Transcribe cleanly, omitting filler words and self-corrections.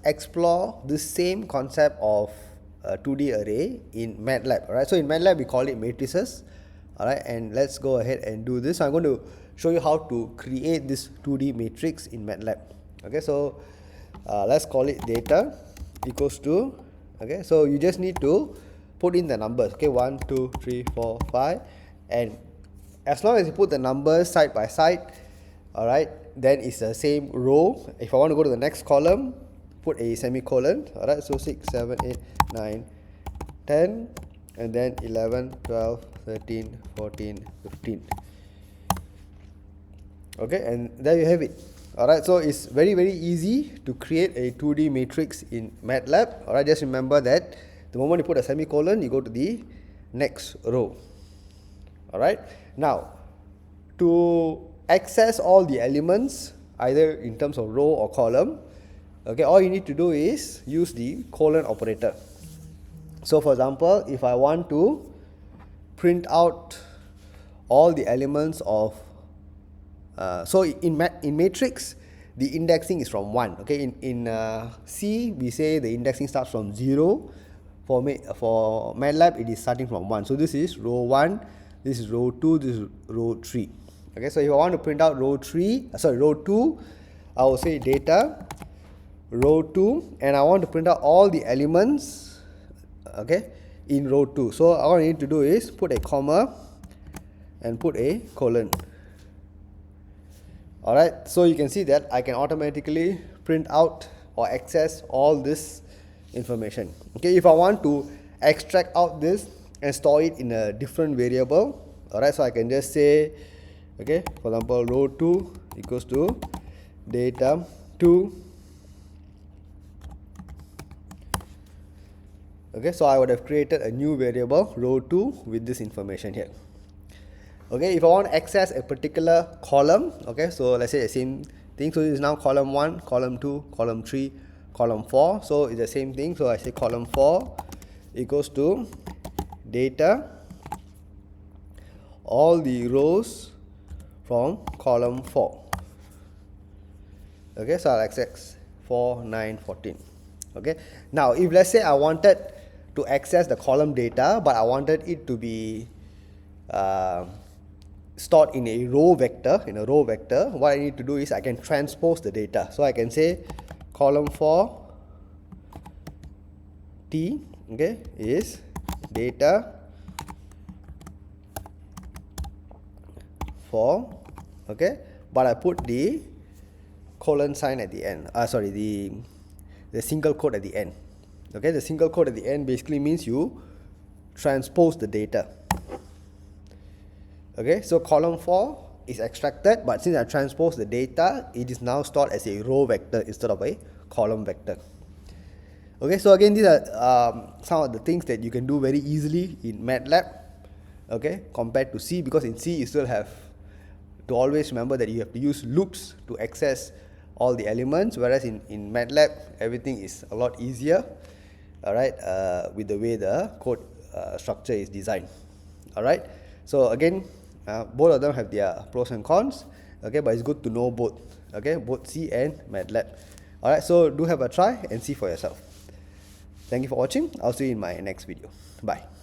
explore the same concept of a 2D array in MATLAB. Alright, so in MATLAB we call it matrices. Alright, and let's go ahead and do this. So I'm going to show you how to create this 2D matrix in MATLAB. Okay, so let's call it data equals to, okay, so you just need to put in the numbers, okay, 1 2 3 4 5, and as long as you put the numbers side by side, alright, then it's the same row. If I want to go to the next column, put a semicolon. Alright, so 6 7 8 9 10, and then 11 12 13 14 15. Okay, and there you have it. Alright, so it's very easy to create a 2D matrix in MATLAB. Alright, just remember that the moment you put a semicolon, you go to the next row. Alright, now to access all the elements either in terms of row or column, okay, all you need to do is use the colon operator. So for example, if I want to print out all the elements of so in matrix, the indexing is from 1. Okay, in C we say the indexing starts from 0. For MATLAB it is starting from 1. So this is row 1, this is row 2, this is row 3. Okay, so if I want to print out row 2, I will say data row 2, and I want to print out all the elements, okay, in row 2. So all I need to do is put a comma and put a colon. Alright, so you can see that I can automatically print out or access all this information. Okay, if I want to extract out this and store it in a different variable, alright, so I can just say, okay, for example, row 2 equals to data 2. Okay, so I would have created a new variable row 2 with this information here. Okay, if I want to access a particular column, okay, so let's say the same thing. So this is now column 1, column 2, column 3, column 4. So it's the same thing. So I say column 4 equals to data all the rows from column 4. Okay, so I'll access 4 9 14. Okay, now if let's say I wanted to access the column data, but I wanted it to be stored in a row vector, what I need to do is I can transpose the data. So I can say column 4 T, okay, is data for, okay, but I put the colon sign at the end, the single quote at the end. Okay, the single quote at the end basically means you transpose the data. Okay, so column 4 is extracted, but since I transpose the data, it is now stored as a row vector instead of a column vector. Okay, so again, these are some of the things that you can do very easily in MATLAB, okay, compared to C, because in C you still have to always remember that you have to use loops to access all the elements, whereas in MATLAB everything is a lot easier, alright, with the way the code structure is designed. Alright, so again, both of them have their pros and cons, okay, but it's good to know both, okay, both C and MATLAB. Alright, so do have a try and see for yourself. Thank you for watching. I'll see you in my next video. Bye.